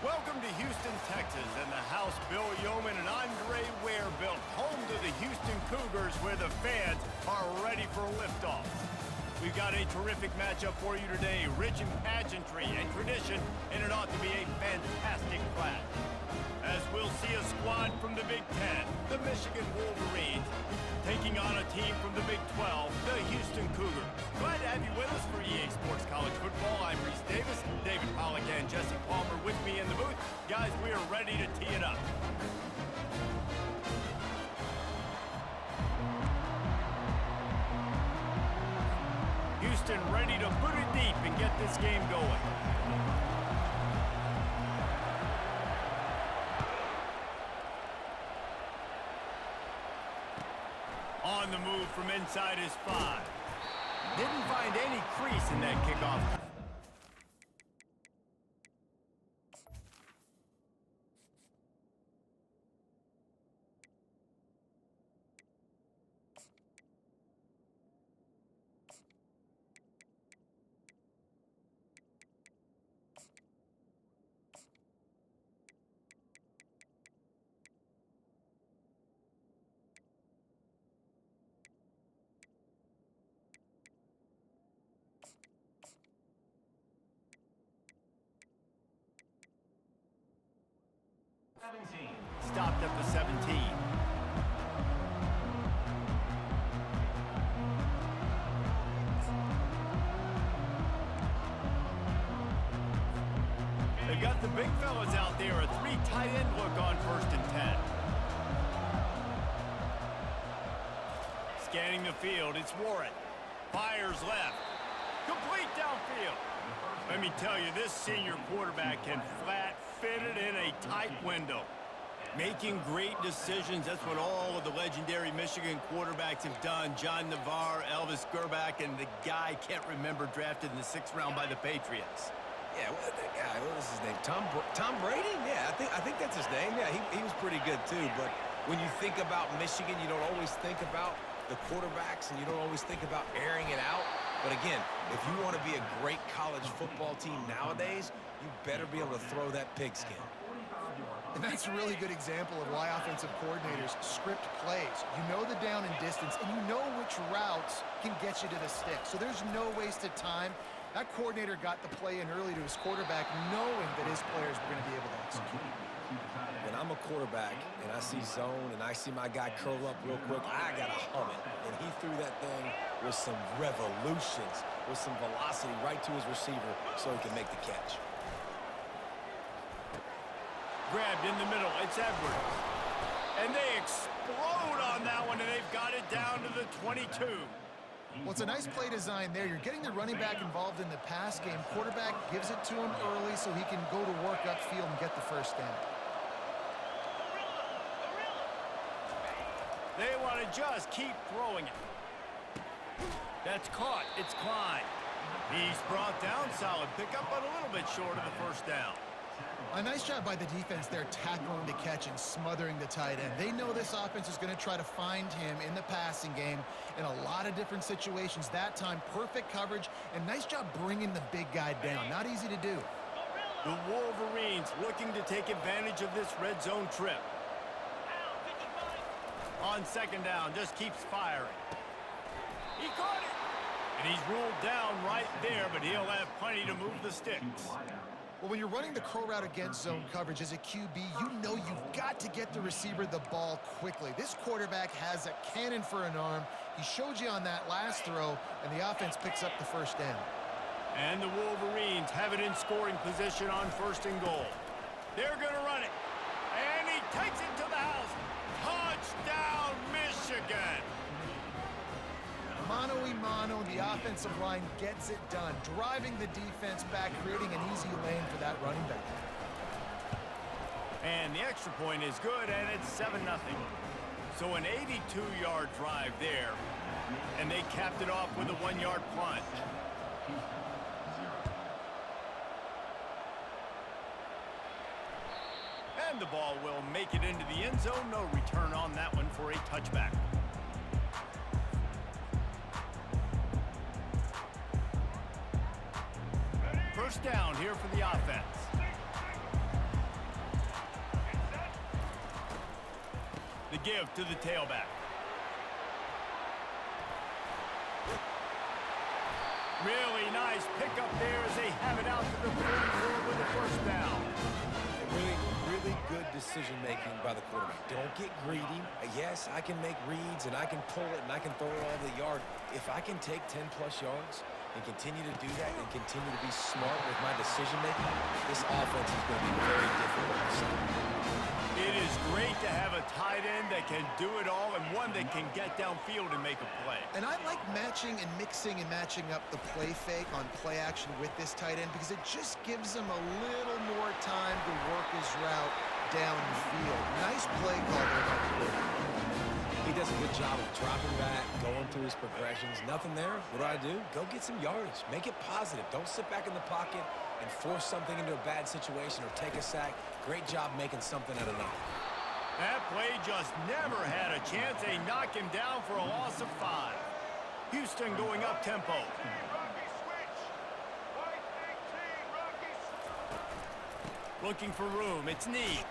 Welcome to Houston, Texas, and the house Bill Yeoman and Andre Ware built, home to the Houston Cougars, where the fans are ready for a liftoff. We've got a terrific matchup for you today, rich in pageantry and tradition, and it ought to be a fantastic clash. As we'll see a squad from the Big Ten, the Michigan Wolverines, taking on a team from the Big 12, the Houston Cougars. Glad to have you with us for EA Sports College Football. I'm Reese Davis, David Pollack and Jesse Palmer with me in the booth. Guys, we are ready to tee it up. Houston ready to put it deep and get this game going. On the move from inside his 5. Didn't find any crease in that kickoff. Stopped at the 17. They've got the big fellas out there, a 3 tight end look on 1st and 10. Scanning the field, it's Warren. Fires left. Complete downfield. Let me tell you, this senior quarterback can flat fit it in a tight window. Making great decisions, that's what all of the legendary Michigan quarterbacks have done. John Navarre, Elvis Gerbach, and the guy, can't remember, drafted in the 6th round by the Patriots. Yeah, what was his name? Tom Brady? Yeah, I think that's his name. Yeah, he was pretty good too. But when you think about Michigan, you don't always think about the quarterbacks, and you don't always think about airing it out. But again, if you want to be a great college football team nowadays, you better be able to throw that pigskin. And that's a really good example of why offensive coordinators script plays. You know the down and distance, and you know which routes can get you to the stick. So there's no wasted time. That coordinator got the play in early to his quarterback, knowing that his players were going to be able to execute. When I'm a quarterback and I see zone and I see my guy curl up real quick, I got to hum it. And he threw that thing with some revolutions, with some velocity right to his receiver so he can make the catch. Grabbed in the middle, it's Edwards. And they explode on that one, and they've got it down to the 22. Well, it's a nice play design there. You're getting the running back involved in the pass game. Quarterback gives it to him early so he can go to work upfield and get the first down. They want to just keep throwing it. That's caught. It's Klein. He's brought down. Solid pickup, but a little bit short of the first down. A nice job by the defense there, tackling the catch and smothering the tight end. They know this offense is going to try to find him in the passing game in a lot of different situations. That time, perfect coverage, and nice job bringing the big guy down. Not easy to do. The Wolverines looking to take advantage of this red zone trip. On 2nd down, just keeps firing. He caught it! And he's ruled down right there, but he'll have plenty to move the sticks. Well, when you're running the crow route against zone coverage as a QB, you know you've got to get the receiver the ball quickly. This quarterback has a cannon for an arm. He showed you on that last throw, and the offense picks up the first down. And the Wolverines have it in scoring position on 1st and goal. They're going to run it. And he takes it to the house. Touchdown, Michigan! Mano-a-mano, the offensive line gets it done, driving the defense back, creating an easy lane for that running back. And the extra point is good, and it's 7-0. So an 82-yard drive there, and they capped it off with a 1-yard plunge. And the ball will make it into the end zone. No return on that one for a touchback. First down here for the offense. give to the tailback. Really nice pickup there as they have it out to the 44 with the first down. Really good decision-making by the quarterback. Don't get greedy. Yes, I can make reads, and I can pull it, and I can throw it all the yard. If I can take 10-plus yards and continue to do that and continue to be smart with my decision-making, this offense is going to be very difficult to stop. It is great to have a tight end that can do it all and one that can get downfield and make a play. And I like matching and mixing and matching up the play fake on play action with this tight end because it just gives him a little more time to work his route down the field. Nice play call there by the quarterback. He does a good job of dropping back, going through his progressions. Nothing there. What do? Go get some yardage. Make it positive. Don't sit back in the pocket and force something into a bad situation or take a sack. Great job making something out of nothing. That play just never had a chance. They knock him down for a loss of 5. Houston going up tempo. Looking for room. It's Need.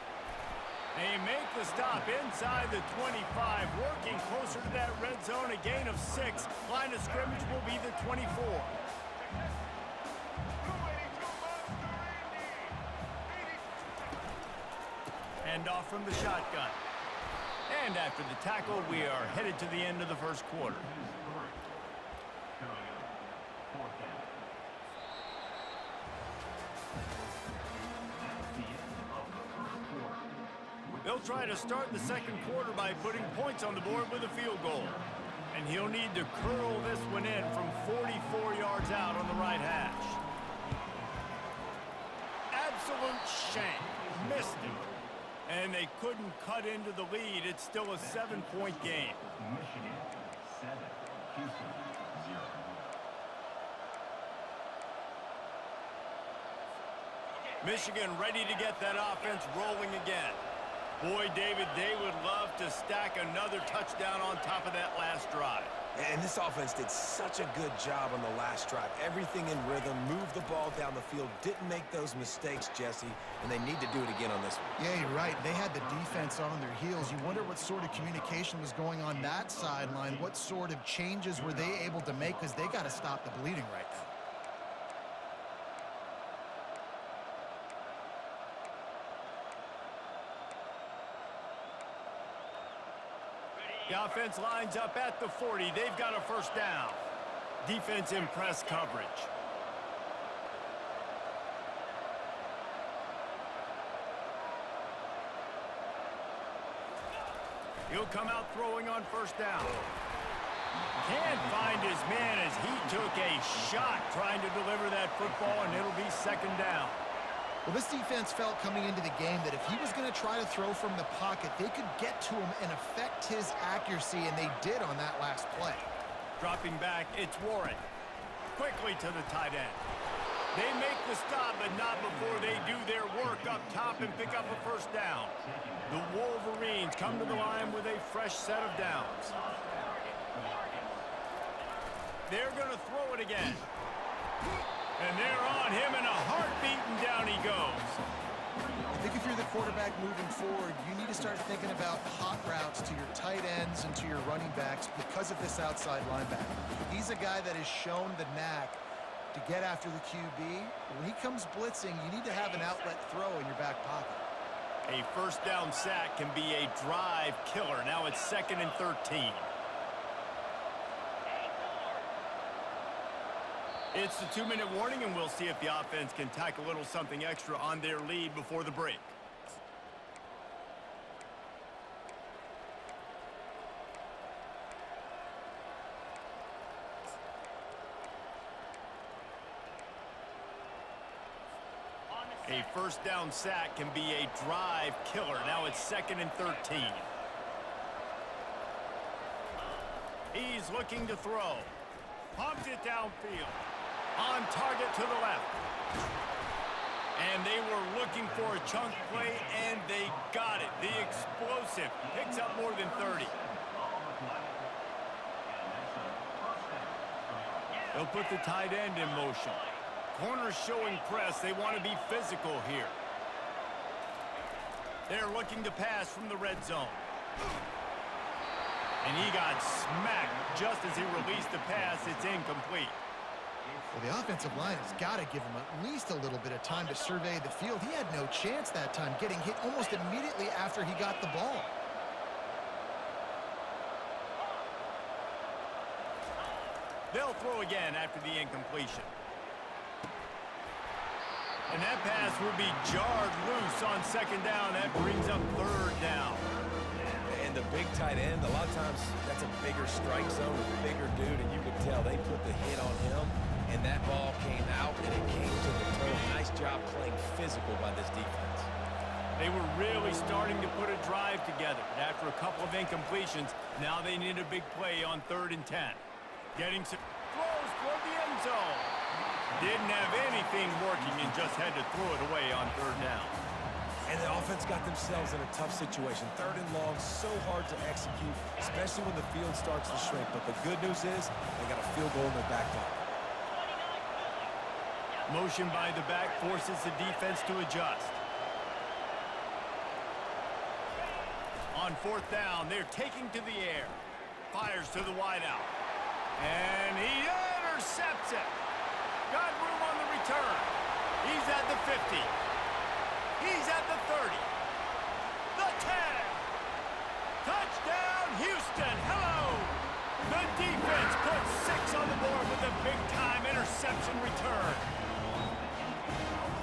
They make the stop inside the 25, working closer to that red zone, a gain of 6. Line of scrimmage will be the 24. Hand off from the shotgun. And after the tackle, we are headed to the end of the first quarter. They'll try to start the second quarter by putting points on the board with a field goal. And he'll need to curl this one in from 44 yards out on the right hash. Absolute shank. Missed it. And they couldn't cut into the lead. It's still a 7-point game. Michigan 7, Houston 0. Michigan ready to get that offense rolling again. Boy, David, they would love to stack another touchdown on top of that last drive. And this offense did such a good job on the last drive. Everything in rhythm, moved the ball down the field, didn't make those mistakes, Jesse, and they need to do it again on this one. Yeah, you're right. They had the defense on their heels. You wonder what sort of communication was going on that sideline. What sort of changes were they able to make because they got to stop the bleeding right now. The offense lines up at the 40. They've got a first down. Defense in press coverage. He'll come out throwing on first down. Can't find his man as he took a shot trying to deliver that football, and it'll be second down. Well, this defense felt coming into the game that if he was going to try to throw from the pocket, they could get to him and affect his accuracy, and they did on that last play. Dropping back, it's Warren. Quickly to the tight end. They make the stop, but not before they do their work up top and pick up a first down. The Wolverines come to the line with a fresh set of downs. They're going to throw it again. And they're on him in a heartbeat, and down he goes. I think if you're the quarterback moving forward, you need to start thinking about hot routes to your tight ends and to your running backs because of this outside linebacker. He's a guy that has shown the knack to get after the QB. When he comes blitzing, you need to have an outlet throw in your back pocket. A first down sack can be a drive killer. Now it's 2nd and 13. It's the 2-minute warning, and we'll see if the offense can tack a little something extra on their lead before the break. A first down sack can be a drive killer. Now it's 2nd and 13. He's looking to throw. Pumps it downfield. On target to the left. And they were looking for a chunk play, and they got it. The explosive picks up more than 30. They'll put the tight end in motion. Corners showing press. They want to be physical here. They're looking to pass from the red zone. And he got smacked just as he released the pass. It's incomplete. Well, the offensive line has got to give him at least a little bit of time to survey the field. He had no chance that time, getting hit almost immediately after he got the ball. They'll throw again after the incompletion. And that pass will be jarred loose on second down. That brings up third down. And the big tight end, a lot of times that's a bigger strike zone, a bigger dude, and you could tell they put the hit on him, and that ball came out, and it came to the turf. Nice job playing physical by this defense. They were really starting to put a drive together. And after a couple of incompletions, now they need a big play on 3rd and 10. Getting some throws toward the end zone. Didn't have anything working and just had to throw it away on 3rd down. And the offense got themselves in a tough situation. 3rd and long, so hard to execute, especially when the field starts to shrink. But the good news is they got a field goal in their back pocket. Motion by the back forces the defense to adjust. On 4th down, they're taking to the air. Fires to the wideout. And he intercepts it. Got room on the return. He's at the 50. He's at the 30. The 10. Touchdown, Houston. Hello. The defense puts 6 on the board with a big-time interception return.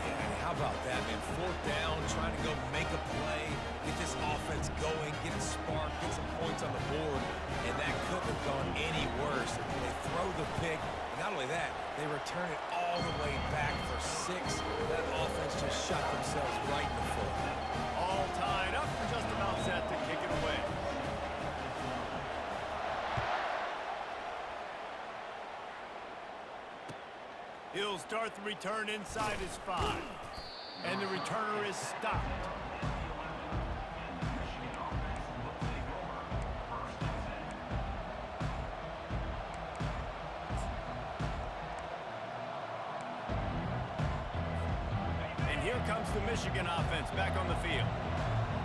And how about that, man? 4th down, trying to go make a play, get this offense going, get a spark, get some points on the board, and that couldn't have gone any worse. They throw the pick. Not only that, they return it all the way back for 6. That offense just shot themselves right in the foot. All tied up and just about set to kick it away. He'll start the return inside his 5. And the returner is stopped. Here comes the Michigan offense back on the field.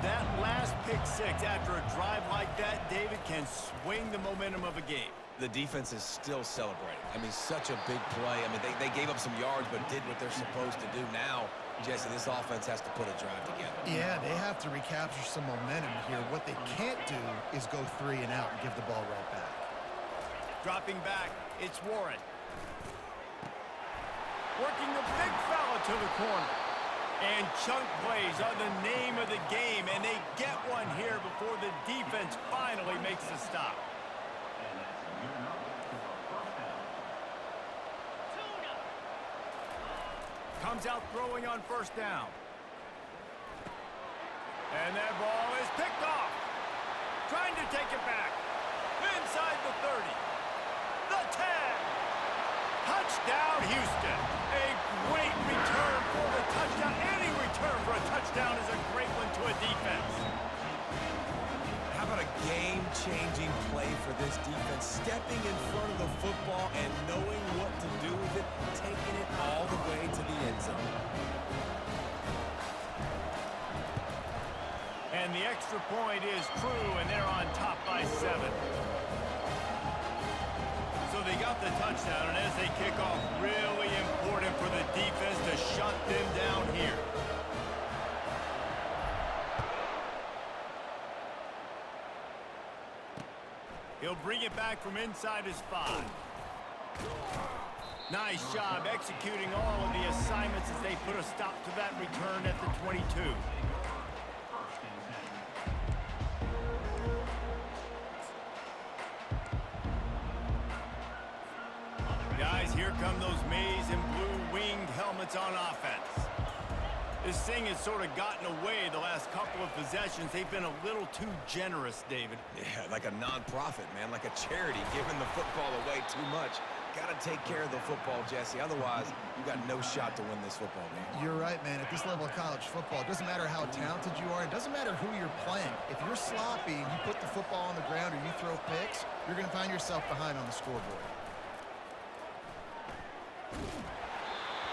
That last pick 6 after a drive like that, David, can swing the momentum of a game. The defense is still celebrating. I mean, such a big play. I mean, they gave up some yards but did what they're supposed to do. Now, Jesse, this offense has to put a drive together. Yeah, they have to recapture some momentum here. What they can't do is go 3 and out and give the ball right back. Dropping back, it's Warren. Working the big fella to the corner. And chunk plays are the name of the game, and they get one here before the defense finally makes the stop. Comes out throwing on 1st down. And that ball is picked off. Trying to take it back. Inside the 30. The 10. Touchdown, Houston. A great return for the touchdown. Any return for a touchdown is a great one to a defense. How about a game-changing play for this defense? Stepping in front of the football and knowing what to do with it, taking it all the way to the end zone. And the extra point is true, and they're on top by 7. So they got the touchdown, and as they kick off, really important for the defense to shut them down here. He'll bring it back from inside his 5. Nice job executing all of the assignments as they put a stop to that return at the 22. Guys, here come those maize and blue winged helmets on offense. This thing has sort of gotten away the last couple of possessions. They've been a little too generous, David. Yeah, like a non-profit, man, like a charity, giving the football away too much. Got to take care of the football, Jesse. Otherwise, you got no shot to win this football game. You're right, man. At this level of college football, it doesn't matter how talented you are. It doesn't matter who you're playing. If you're sloppy and you put the football on the ground or you throw picks, you're going to find yourself behind on the scoreboard.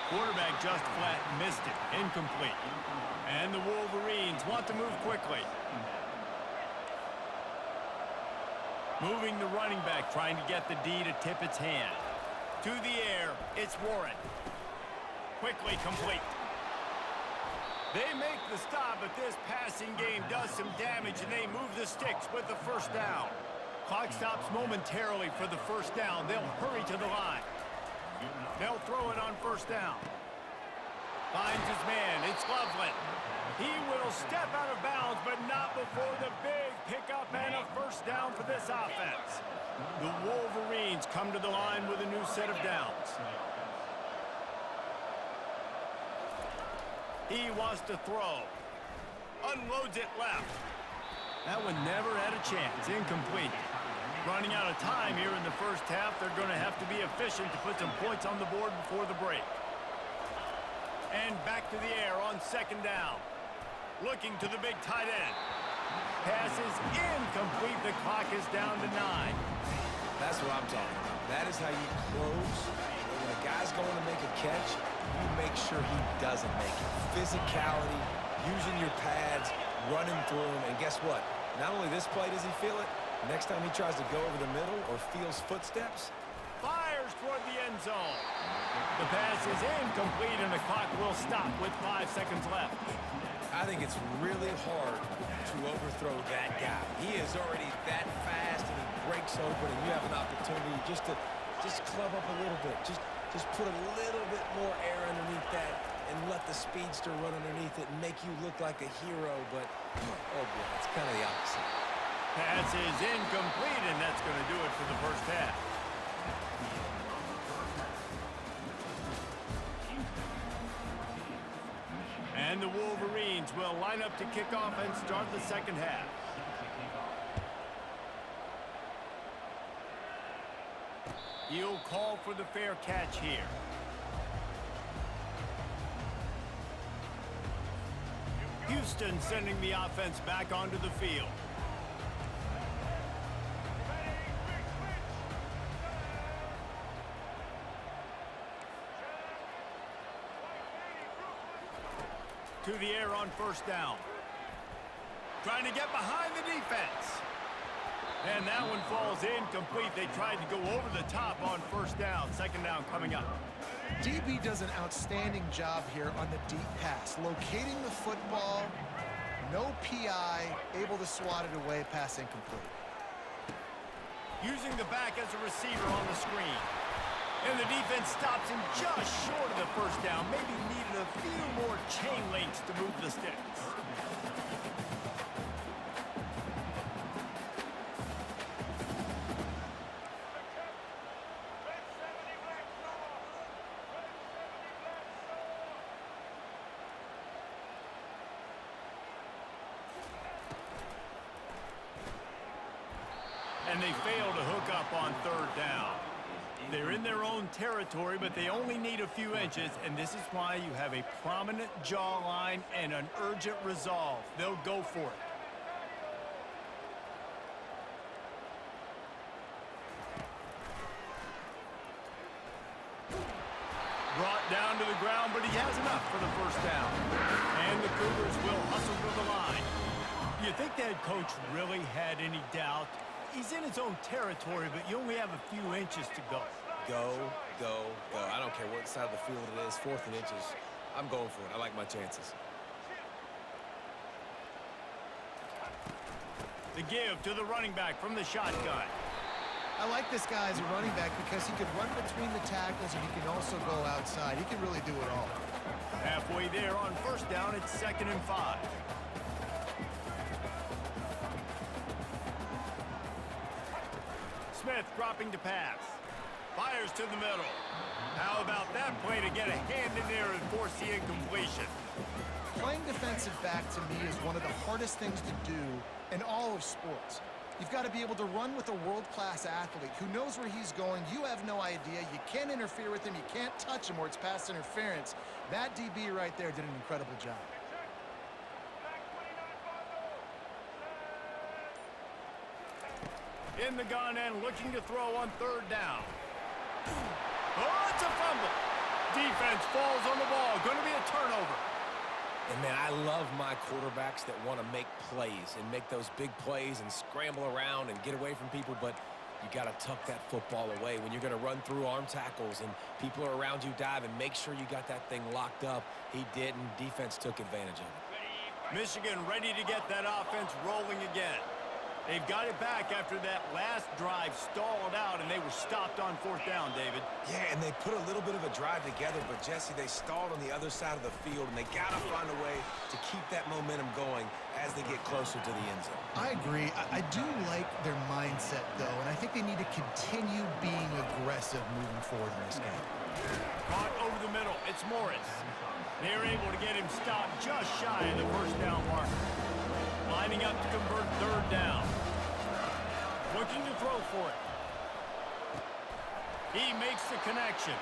Quarterback just flat missed it. Incomplete. And the Wolverines want to move quickly. Moving the running back, trying to get the D to tip its hand. To the air, it's Warren. Quickly complete. They make the stop, but this passing game does some damage, and they move the sticks with the first down. Clock stops momentarily for the first down. They'll hurry to the line. They'll throw it on first down. Finds his man. It's Loveland. He will step out of bounds, but not before the big pickup and a first down for this offense. The Wolverines come to the line with a new set of downs. He wants to throw. Unloads it left. That one never had a chance. Incomplete. Running out of time here in the first half. They're going to have to be efficient to put some points on the board before the break. And back to the air on second down. Looking to the big tight end. Pass is incomplete. The clock is down to 9. That's what I'm talking about. That is how you close. When a guy's going to make a catch, you make sure he doesn't make it. Physicality, using your pads, running through him, and guess what? Not only this play does he feel it, next time he tries to go over the middle or feels footsteps, fires toward the end zone. The pass is incomplete, and the clock will stop with 5 seconds left. I think it's really hard to overthrow that guy. He is already that fast, and he breaks open, and you have an opportunity just to club up a little bit. Just put a little bit more air underneath that and let the speedster run underneath it and make you look like a hero, but, oh boy, it's kind of the opposite. Pass is incomplete, and that's going to do it for the first half. And the Wolverines will line up to kick off and start the second half. He'll call for the fair catch here. Houston sending the offense back onto the field. To the air on first down. Trying to get behind the defense. And that one falls incomplete. They tried to go over the top on first down. Second down coming up. DB does an outstanding job here on the deep pass. Locating the football, no PI, able to swat it away, pass incomplete. Using the back as a receiver on the screen. And the defense stops him just short of the first down. Maybe needed a few more chain links to move the sticks. And they fail to hook up on third down. They're in their own territory, but they only need a few inches, and this is why you have a prominent jawline and an urgent resolve. They'll go for it. Brought down to the ground, but he has enough for the first down. And the Cougars will hustle to the line. You think that coach really had any doubt? He's in his own territory, but you only have a few inches to go. Go, go, go. I don't care what side of the field it is, 4th and inches. I'm going for it. I like my chances. The give to the running back from the shotgun. I like this guy as a running back because he can run between the tackles and he can also go outside. He can really do it all. Halfway there on first down, it's 2nd and 5. Smith dropping to pass. Fires to the middle. How about that play to get a hand in there and force the incompletion? Playing defensive back, to me, is one of the hardest things to do in all of sports. You've got to be able to run with a world-class athlete who knows where he's going. You have no idea. You can't interfere with him. You can't touch him or it's pass interference. That DB right there did an incredible job. In the gun and looking to throw on third down. Oh, it's a fumble. Defense falls on the ball. Going to be a turnover. And, man, I love my quarterbacks that want to make plays and make those big plays and scramble around and get away from people, but you got to tuck that football away. When you're going to run through arm tackles and people are around you diving, make sure you got that thing locked up. He didn't. Defense took advantage of it. Michigan ready to get that offense rolling again. They've got it back after that last drive stalled out, and they were stopped on 4th down, David. Yeah, and they put a little bit of a drive together, but, Jesse, they stalled on the other side of the field, and they got to find a way to keep that momentum going as they get closer to the end zone. I agree. I do like their mindset, though, and I think they need to continue being aggressive moving forward in this game. Caught over the middle. It's Morris. They're able to get him stopped just shy of the 1st down marker. Lining up to convert 3rd down. Looking to throw for it. He makes the connection.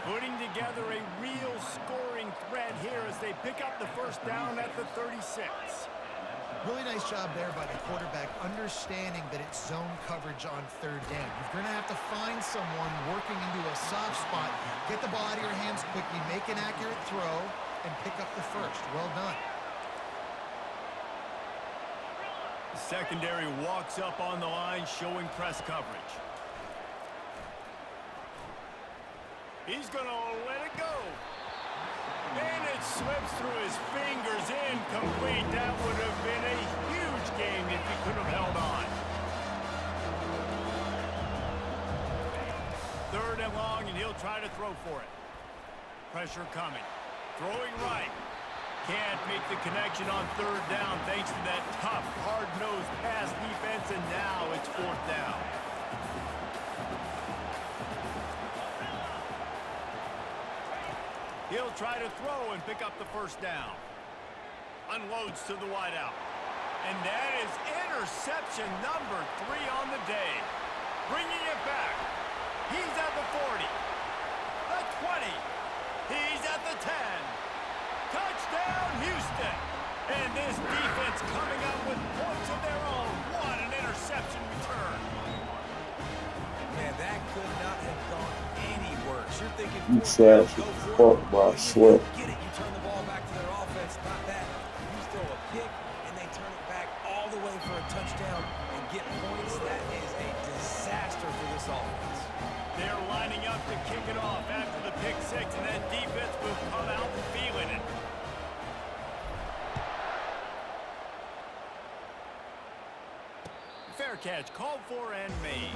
Putting together a real scoring threat here as they pick up the 1st down at the 36. Really nice job there by the quarterback, understanding that it's zone coverage on 3rd down. You're going to have to find someone working into a soft spot, get the ball out of your hands quickly, make an accurate throw, and pick up the 1st. Well done. The secondary walks up on the line, showing press coverage. He's going to let it go. And it slips through his fingers, incomplete. That would have been a huge game if he could have held on. 3rd and long, and he'll try to throw for it. Pressure coming. Throwing right. Can't make the connection on 3rd down thanks to that tough, hard-nosed pass defense, and now it's 4th down. He'll try to throw and pick up the 1st down. Unloads to the wideout. And that is interception number 3 on the day. Bringing it back. He's at the 40. The 20. He's at the 10. Touchdown, Houston. And this defense coming up with points of their own. What an interception return. Man, that could not have gone any worse. You're thinking You trash as fuck, bro, I swear. Get it, you turn the ball back to their offense. Not that. You throw a pick, and they turn it back all the way for a touchdown and get points. That is a disaster for this offense. They're lining up to kick it off after the pick 6, and that defense will come out feeling it. Fair catch called for and made.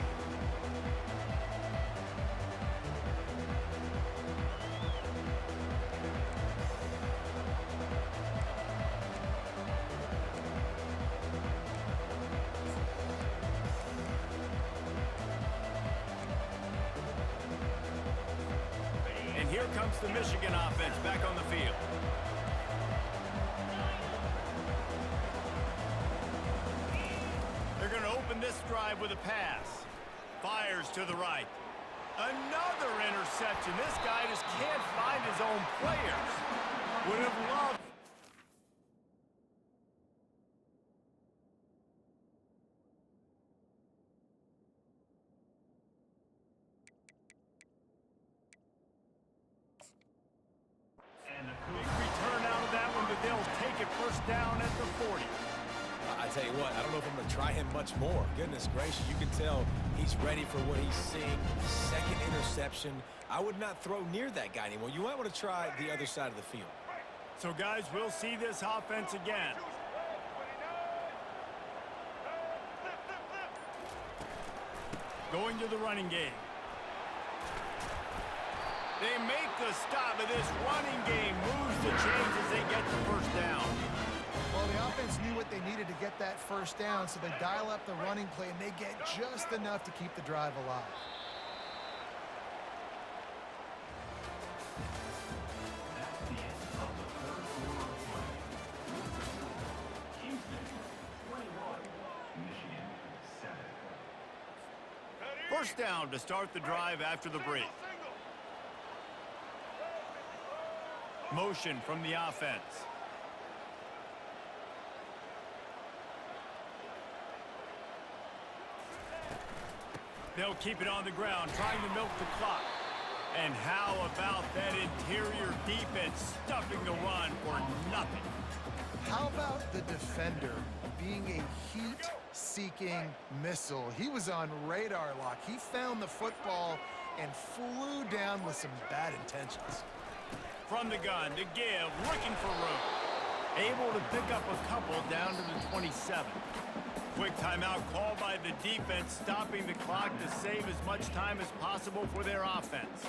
And here comes the Michigan offense back on the field. They're going to open this drive with a pass. Fires to the right. Another interception. This guy just can't find his own players. Would have loved. Big return out of that one, but they'll take it 1st down at the 40. I tell you what, I don't know if I'm going to try him much more. Goodness gracious, you can tell he's ready for what he's seeing. 2nd interception. I would not throw near that guy anymore. You might want to try the other side of the field. So, guys, we'll see this offense again. Going to the running game. They make the stop, but this running game moves the chains as they get the 1st down. Well, the offense knew what they needed to get that 1st down, so they dial up the running play, and they get just enough to keep the drive alive. That's the end of the 3rd quarter of play. Houston 21, Michigan 7. 1st down to start the drive after the break. Motion from the offense. They'll keep it on the ground, trying to milk the clock. And how about that interior defense stuffing the run for nothing? How about the defender being a heat-seeking missile? He was on radar lock. He found the football and flew down with some bad intentions. From the gun to give, looking for room. Able to pick up a couple down to the 27. Quick timeout called by the defense, stopping the clock to save as much time as possible for their offense.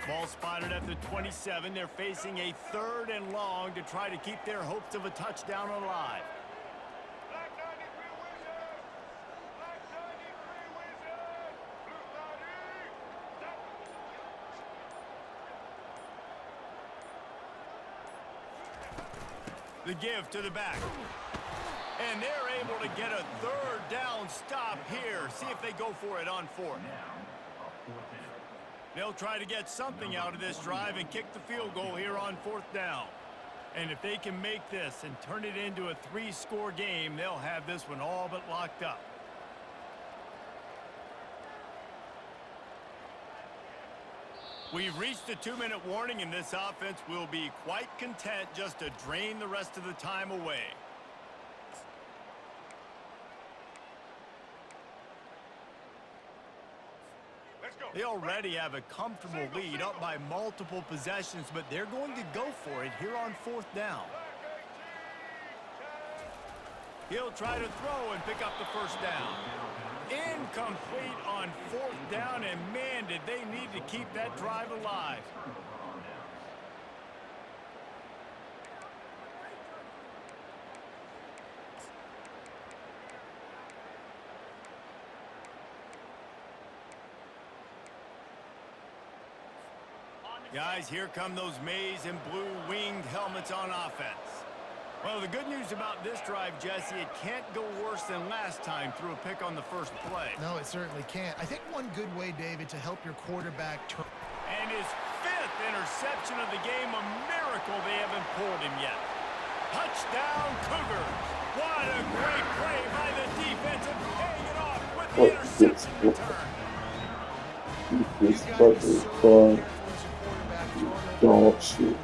Ball spotted at the 27. They're facing a 3rd and long to try to keep their hopes of a touchdown alive. The give to the back. And they're able to get a 3rd down stop here. See if they go for it on 4th. They'll try to get something out of this drive and kick the field goal here on 4th down. And if they can make this and turn it into a 3-score game, they'll have this one all but locked up. We've reached a 2-minute warning, and this offense will be quite content just to drain the rest of the time away. They already have a comfortable lead, up by multiple possessions, but they're going to go for it here on 4th down. He'll try to throw and pick up the 1st down. Incomplete on 4th down, and man, did they need to keep that drive alive. Guys, here come those maize and blue winged helmets on offense. Well, the good news about this drive, Jesse, it can't go worse than last time through a pick on the first play. No, it certainly can't. I think one good way, David, to help your quarterback turn. And his 5th interception of the game, a miracle they haven't pulled him yet. Touchdown, Cougars. What a great play by the defense and paying it off with the interception return. He's fucking fun. Dog shit.